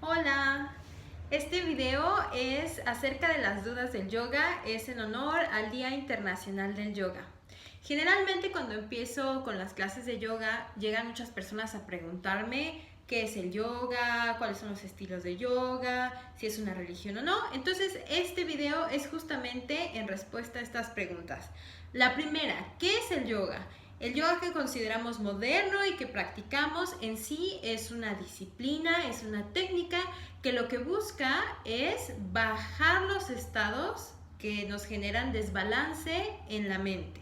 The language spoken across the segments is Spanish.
Hola, este video es acerca de las dudas del yoga, es en honor al Día Internacional del Yoga. Generalmente cuando empiezo con las clases de yoga llegan muchas personas a preguntarme qué es el yoga, cuáles son los estilos de yoga, si es una religión o no. Entonces este video es justamente en respuesta a estas preguntas. La primera, ¿qué es el yoga? El yoga que consideramos moderno y que practicamos en sí es una disciplina, es una técnica que lo que busca es bajar los estados que nos generan desbalance en la mente.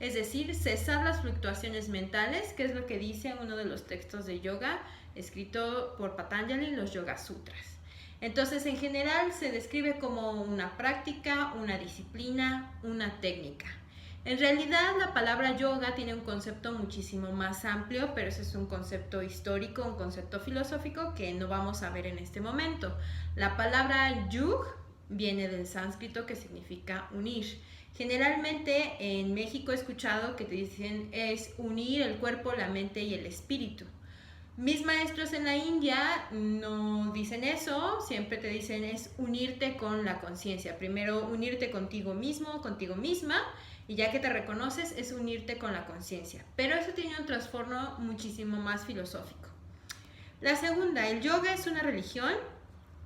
Es decir, cesar las fluctuaciones mentales, que es lo que dice uno de los textos de yoga escrito por Patanjali, los Yoga Sutras. Entonces, en general se describe como una práctica, una disciplina, una técnica. En realidad la palabra yoga tiene un concepto muchísimo más amplio, pero ese es un concepto histórico, un concepto filosófico que no vamos a ver en este momento. La palabra yug viene del sánscrito que significa unir. Generalmente en México he escuchado que te dicen es unir el cuerpo, la mente y el espíritu. Mis maestros en la India no dicen eso, siempre te dicen es unirte con la conciencia. Primero unirte contigo mismo, contigo misma, y ya que te reconoces es unirte con la conciencia. Pero eso tiene un trasfondo muchísimo más filosófico. La segunda, ¿el yoga es una religión?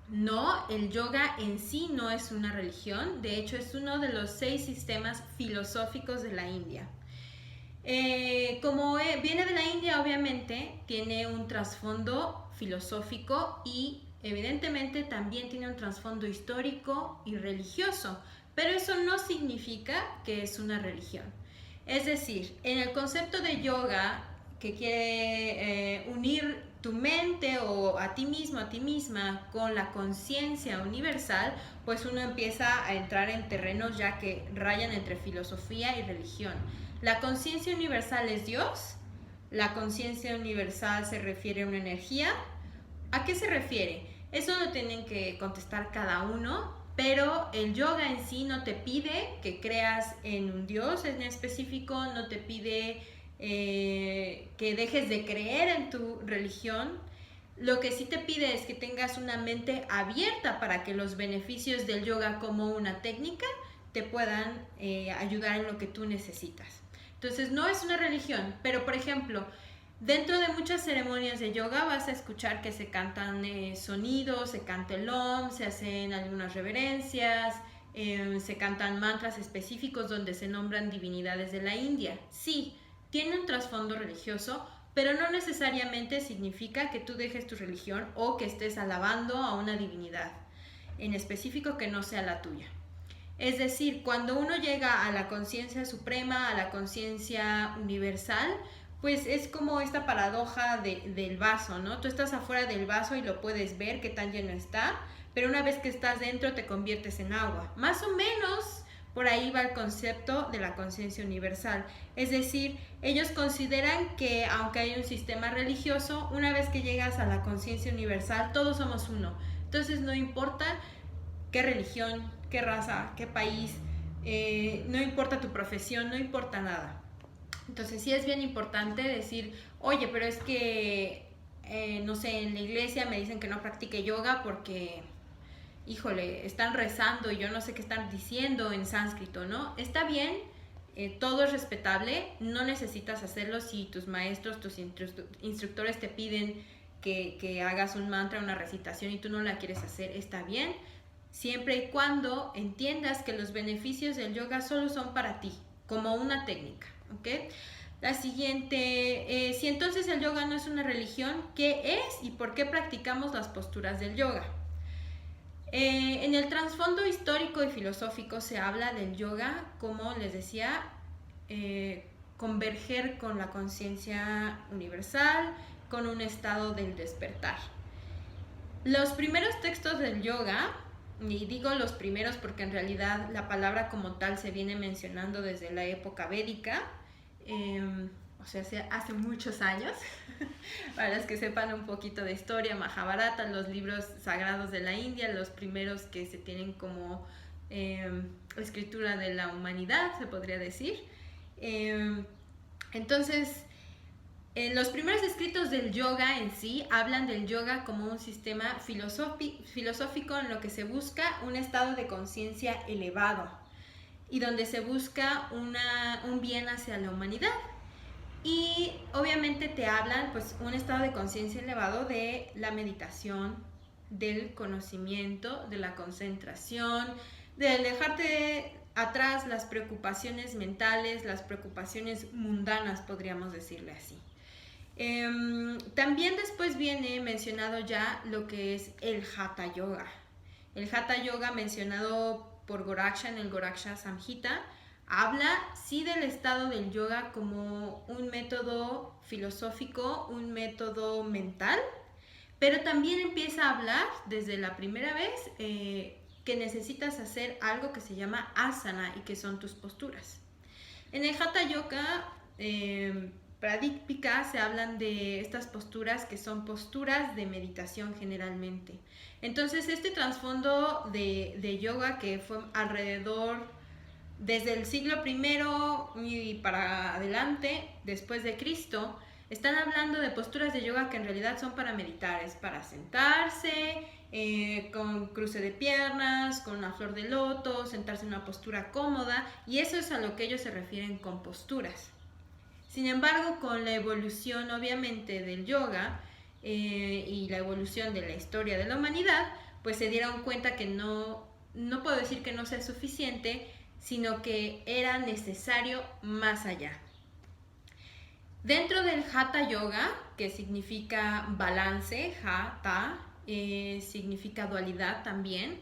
No, el yoga en sí no es una religión, de hecho es uno de los 6 sistemas filosóficos de la India. Como viene de la India, obviamente tiene un trasfondo filosófico y evidentemente también tiene un trasfondo histórico y religioso, pero eso no significa que es una religión. Es decir, en el concepto de yoga que quiere unir tu mente o a ti mismo, a ti misma con la conciencia universal, pues uno empieza a entrar en terrenos ya que rayan entre filosofía y religión. La conciencia universal es Dios. La conciencia universal se refiere a una energía. ¿A qué se refiere? Eso lo tienen que contestar cada uno, pero el yoga en sí no te pide que creas en un Dios en específico, no te pide que dejes de creer en tu religión. Lo que sí te pide es que tengas una mente abierta para que los beneficios del yoga como una técnica te puedan ayudar en lo que tú necesitas. Entonces no es una religión, pero por ejemplo, dentro de muchas ceremonias de yoga vas a escuchar que se cantan sonidos, se canta el Om, se hacen algunas reverencias, se cantan mantras específicos donde se nombran divinidades de la India. Sí, tiene un trasfondo religioso, pero no necesariamente significa que tú dejes tu religión o que estés alabando a una divinidad en específico que no sea la tuya. Es decir, cuando uno llega a la conciencia suprema, a la conciencia universal, pues es como esta paradoja del vaso, ¿no? Tú estás afuera del vaso y lo puedes ver qué tan lleno está, pero una vez que estás dentro te conviertes en agua. Más o menos por ahí va el concepto de la conciencia universal. Es decir, ellos consideran que aunque hay un sistema religioso, una vez que llegas a la conciencia universal, todos somos uno. Entonces no importa qué religión, qué raza, qué país, no importa tu profesión, no importa nada. Entonces sí es bien importante decir, oye, pero es que, no sé, en la iglesia me dicen que no practique yoga porque, híjole, están rezando y yo no sé qué están diciendo en sánscrito, ¿no? Está bien, todo es respetable, no necesitas hacerlo si tus maestros, tus instructores te piden que hagas un mantra, una recitación y tú no la quieres hacer, está bien, siempre y cuando entiendas que los beneficios del yoga solo son para ti, como una técnica, ¿ok? La siguiente, si entonces el yoga no es una religión, ¿qué es y por qué practicamos las posturas del yoga? En el trasfondo histórico y filosófico se habla del yoga como les decía, converger con la conciencia universal, con un estado del despertar. Los primeros textos del yoga, y digo los primeros porque en realidad la palabra como tal se viene mencionando desde la época védica, o sea, hace muchos años, para los que sepan un poquito de historia, Mahabharata, los libros sagrados de la India, los primeros que se tienen como escritura de la humanidad, se podría decir. Entonces, Los primeros escritos del yoga en sí hablan del yoga como un sistema filosófico en lo que se busca un estado de conciencia elevado y donde se busca un bien hacia la humanidad. Y obviamente te hablan pues un estado de conciencia elevado de la meditación, del conocimiento, de la concentración, de dejarte atrás las preocupaciones mentales, las preocupaciones mundanas, podríamos decirle así. También después viene mencionado ya lo que es el Hatha Yoga. El Hatha Yoga mencionado por Goraksha en el Goraksha Samhita habla sí del estado del yoga como un método filosófico, un método mental, pero también empieza a hablar desde la primera vez que necesitas hacer algo que se llama asana y que son tus posturas. En el Hatha Yoga Pradipika se hablan de estas posturas que son posturas de meditación generalmente. Entonces este trasfondo de yoga que fue alrededor desde el siglo I y para adelante, después de Cristo, están hablando de posturas de yoga que en realidad son para meditar, es para sentarse, con cruce de piernas, con una flor de loto, sentarse en una postura cómoda, y eso es a lo que ellos se refieren con posturas. Sin embargo, con la evolución obviamente del yoga y la evolución de la historia de la humanidad, pues se dieron cuenta que no puedo decir que no sea suficiente, sino que era necesario más allá. Dentro del Hatha Yoga, que significa balance, Hatha, significa dualidad también,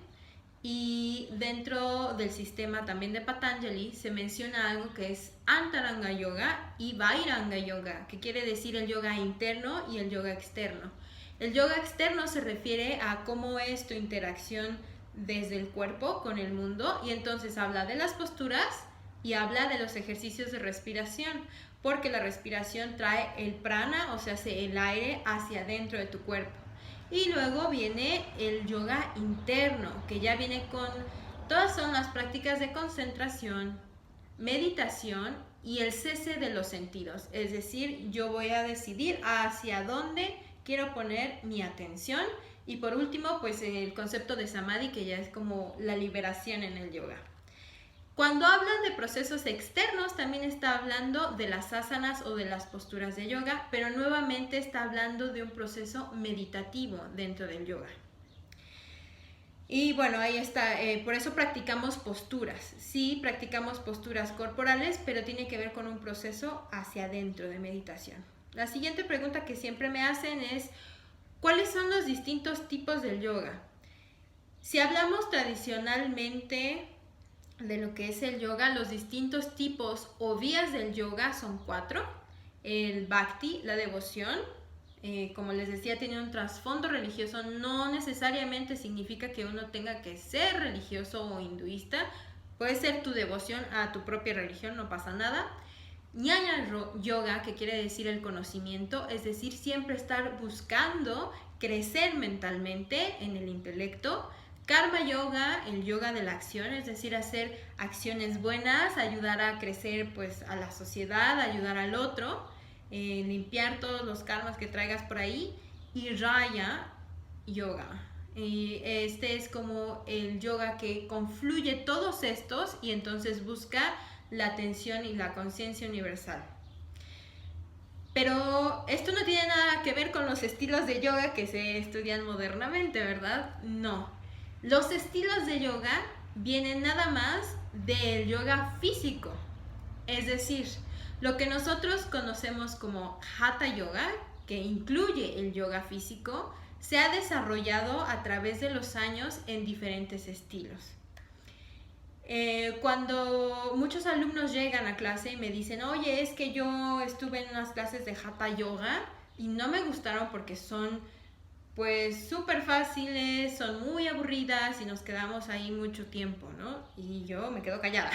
y dentro del sistema también de Patanjali se menciona algo que es Antaranga Yoga y Vairanga Yoga, que quiere decir el yoga interno y el yoga externo. El yoga externo se refiere a cómo es tu interacción desde el cuerpo con el mundo, y entonces habla de las posturas y habla de los ejercicios de respiración, porque la respiración trae el prana, o sea, el aire hacia adentro de tu cuerpo. Y luego viene el yoga interno, que ya viene con todas son las prácticas de concentración, meditación y el cese de los sentidos. Es decir, yo voy a decidir hacia dónde quiero poner mi atención. Y por último, pues el concepto de samadhi, que ya es como la liberación en el yoga. Cuando hablan de procesos externos, también está hablando de las asanas o de las posturas de yoga, pero nuevamente está hablando de un proceso meditativo dentro del yoga. Y bueno, ahí está, por eso practicamos posturas. Sí, practicamos posturas corporales, pero tiene que ver con un proceso hacia adentro de meditación. La siguiente pregunta que siempre me hacen es, ¿cuáles son los distintos tipos del yoga? Si hablamos tradicionalmente de lo que es el yoga, los distintos tipos o vías del yoga son 4. El bhakti, la devoción, como les decía, tiene un trasfondo religioso. No necesariamente significa que uno tenga que ser religioso o hinduista. Puede ser tu devoción a tu propia religión, no pasa nada. Jnana Yoga, que quiere decir el conocimiento, es decir, siempre estar buscando crecer mentalmente en el intelecto. Karma Yoga, el yoga de la acción, es decir, hacer acciones buenas, ayudar a crecer pues a la sociedad, ayudar al otro, limpiar todos los karmas que traigas por ahí. Y Raya Yoga, este es como el yoga que confluye todos estos y entonces busca la atención y la conciencia universal. Pero esto no tiene nada que ver con los estilos de yoga que se estudian modernamente, ¿verdad? No. Los estilos de yoga vienen nada más del yoga físico. Es decir, lo que nosotros conocemos como Hatha Yoga, que incluye el yoga físico, se ha desarrollado a través de los años en diferentes estilos. Cuando muchos alumnos llegan a clase y me dicen, oye, es que yo estuve en unas clases de Hatha Yoga y no me gustaron porque son pues súper fáciles, son muy aburridas y nos quedamos ahí mucho tiempo, ¿no? Y yo me quedo callada.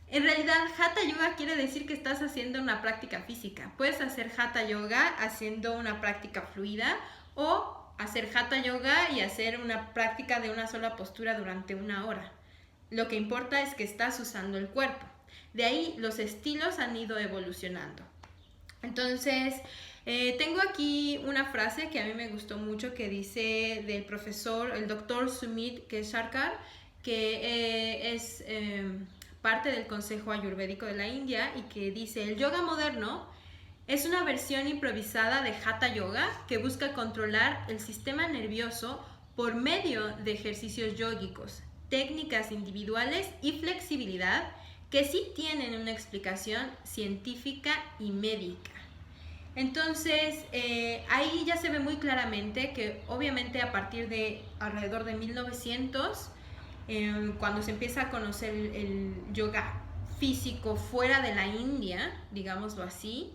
En realidad, Hatha Yoga quiere decir que estás haciendo una práctica física. Puedes hacer Hatha Yoga haciendo una práctica fluida o hacer Hatha Yoga y hacer una práctica de una sola postura durante 1 hora. Lo que importa es que estás usando el cuerpo. De ahí los estilos han ido evolucionando. Entonces, tengo aquí una frase que a mí me gustó mucho que dice del profesor, el doctor Sumit Kesarkar, que es parte del Consejo Ayurvédico de la India y que dice: el yoga moderno es una versión improvisada de Hatha Yoga que busca controlar el sistema nervioso por medio de ejercicios yógicos, técnicas individuales y flexibilidad que sí tienen una explicación científica y médica. Entonces, ahí ya se ve muy claramente que obviamente a partir de alrededor de 1900, cuando se empieza a conocer el yoga físico fuera de la India, digámoslo así,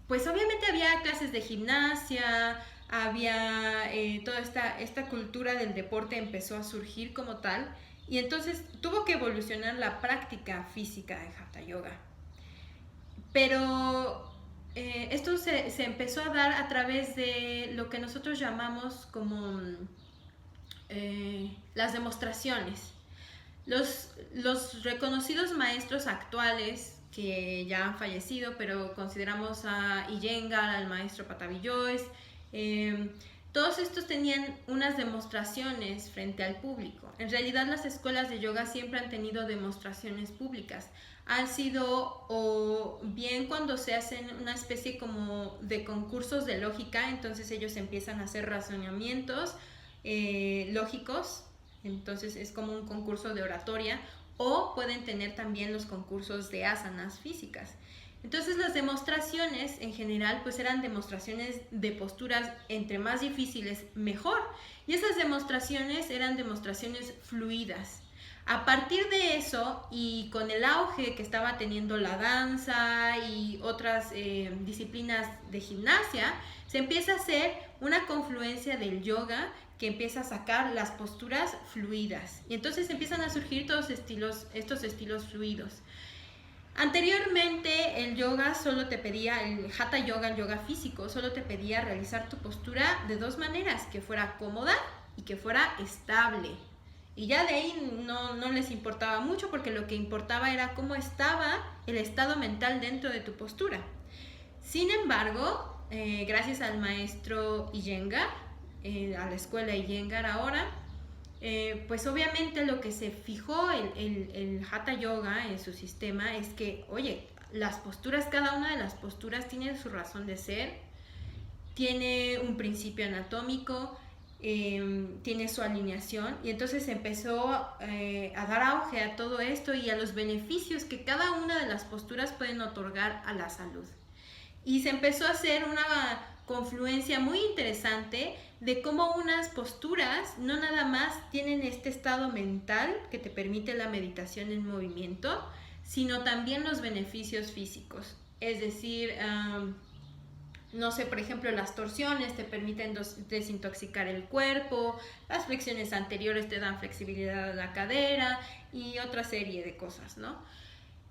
pues obviamente había clases de gimnasia, había toda esta cultura del deporte empezó a surgir como tal, y entonces tuvo que evolucionar la práctica física de Hatha Yoga. Pero esto se empezó a dar a través de lo que nosotros llamamos como las demostraciones. Los reconocidos maestros actuales que ya han fallecido, pero consideramos a Iyengar, al maestro Patabi Jois, todos estos tenían unas demostraciones frente al público. En realidad las escuelas de yoga siempre han tenido demostraciones públicas. Han sido o bien cuando se hacen una especie como de concursos de lógica, entonces ellos empiezan a hacer razonamientos lógicos, entonces es como un concurso de oratoria, o pueden tener también los concursos de asanas físicas. Entonces las demostraciones en general pues eran demostraciones de posturas entre más difíciles mejor, y esas demostraciones eran demostraciones fluidas. A partir de eso y con el auge que estaba teniendo la danza y otras disciplinas de gimnasia, se empieza a hacer una confluencia del yoga que empieza a sacar las posturas fluidas, y entonces empiezan a surgir todos estos estilos fluidos. Anteriormente el yoga solo te pedía, el Hatha Yoga, el yoga físico, solo te pedía realizar tu postura de dos maneras: que fuera cómoda y que fuera estable. Y ya de ahí no les importaba mucho, porque lo que importaba era cómo estaba el estado mental dentro de tu postura. Sin embargo, gracias al maestro Iyengar, a la escuela Iyengar ahora, pues obviamente lo que se fijó el Hatha Yoga en su sistema es que, oye, las posturas, cada una de las posturas tiene su razón de ser, tiene un principio anatómico, tiene su alineación, y entonces se empezó a dar auge a todo esto y a los beneficios que cada una de las posturas pueden otorgar a la salud. Y se empezó a hacer una confluencia muy interesante de cómo unas posturas no nada más tienen este estado mental que te permite la meditación en movimiento, sino también los beneficios físicos. Es decir, no sé, por ejemplo, las torsiones te permiten desintoxicar el cuerpo, las flexiones anteriores te dan flexibilidad a la cadera y otra serie de cosas, ¿no?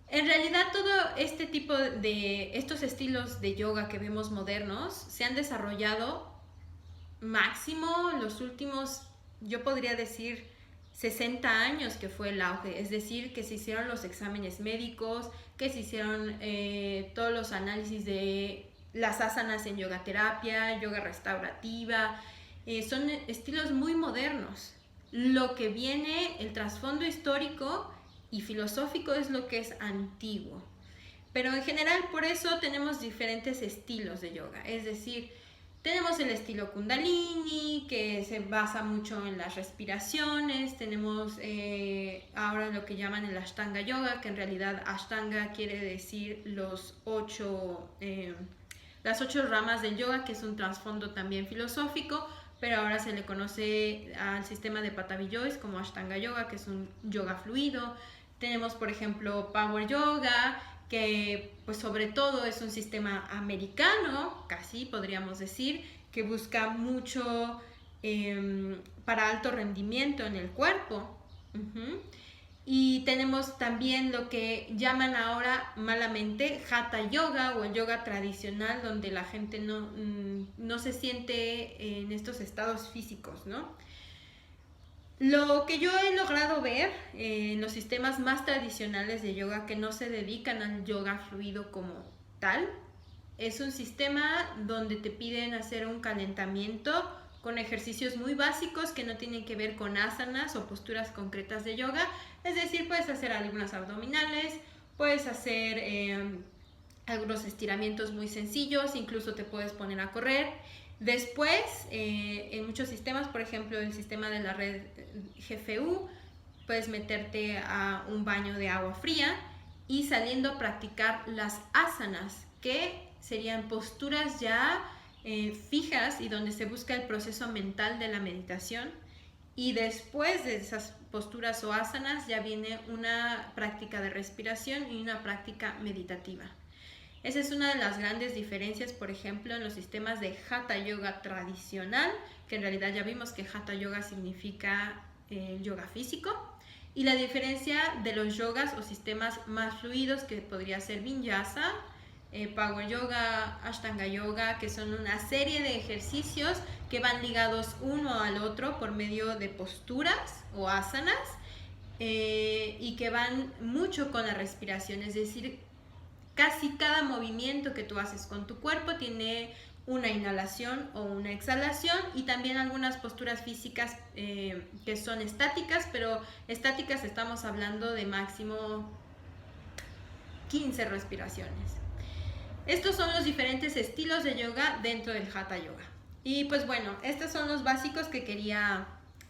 En realidad todo este tipo de estos estilos de yoga que vemos modernos se han desarrollado máximo los últimos, yo podría decir, 60 años, que fue el auge. Es decir, que se hicieron los exámenes médicos, que se hicieron todos los análisis de las asanas en yoga terapia, yoga restaurativa. Son estilos muy modernos. Lo que viene, el trasfondo histórico y filosófico, es lo que es antiguo. Pero en general por eso tenemos diferentes estilos de yoga. Es decir, tenemos el estilo Kundalini, que se basa mucho en las respiraciones. Tenemos ahora lo que llaman el Ashtanga Yoga, que en realidad Ashtanga quiere decir las 8 ramas del yoga, que es un trasfondo también filosófico, pero ahora se le conoce al sistema de Patabi Jois como Ashtanga Yoga, que es un yoga fluido. Tenemos, por ejemplo, Power Yoga, que pues sobre todo es un sistema americano, casi podríamos decir, que busca mucho para alto rendimiento en el cuerpo. Y tenemos también lo que llaman ahora malamente Hatha Yoga, o el yoga tradicional, donde la gente no se siente en estos estados físicos, ¿no? Lo que yo he logrado ver en los sistemas más tradicionales de yoga, que no se dedican al yoga fluido como mental. Es un sistema donde te piden hacer un calentamiento con ejercicios muy básicos que no tienen que ver con asanas o posturas concretas de yoga. Es decir, puedes hacer algunas abdominales, puedes hacer algunos estiramientos muy sencillos, incluso te puedes poner a correr. Después, en muchos sistemas, por ejemplo el sistema de la red GFU, puedes meterte a un baño de agua fría y saliendo a practicar las asanas, que serían posturas ya fijas y donde se busca el proceso mental de la meditación. Y después de esas posturas o asanas ya viene una práctica de respiración y una práctica meditativa. Esa es una de las grandes diferencias, por ejemplo, en los sistemas de Hatha Yoga tradicional, que en realidad ya vimos que Hatha Yoga significa yoga físico, y la diferencia de los yogas o sistemas más fluidos, que podría ser Vinyasa, Power Yoga, Ashtanga Yoga, que son una serie de ejercicios que van ligados uno al otro por medio de posturas o asanas, y que van mucho con la respiración, es decir, casi cada movimiento que tú haces con tu cuerpo tiene una inhalación o una exhalación, y también algunas posturas físicas que son estáticas, pero estáticas estamos hablando de máximo 15 respiraciones. Estos son los diferentes estilos de yoga dentro del Hatha Yoga. Y pues bueno, estos son los básicos que quería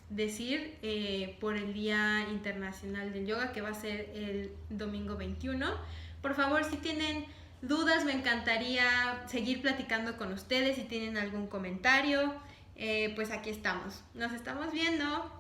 decir por el Día Internacional del Yoga, que va a ser el domingo 21. Por favor, si tienen dudas, me encantaría seguir platicando con ustedes. Si tienen algún comentario, pues aquí estamos. Nos estamos viendo.